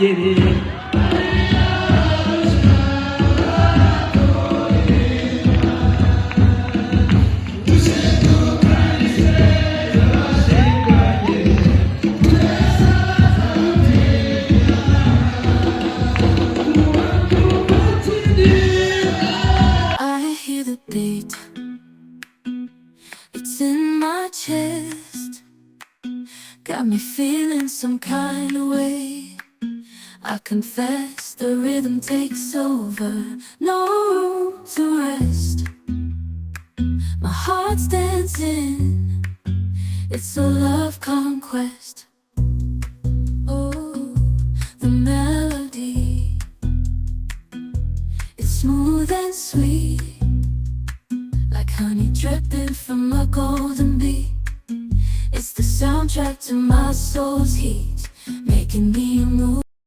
geri. I hear the beat, it's in my chest, got me feeling some kind of way. I confess the rhythm takes over, no room to rest. My heart's dancing, it's a love conquest. Oh, the melody, it's smooth and sweet, like honey dripping from a golden bee. It's the soundtrack to my soul's heat, making me move.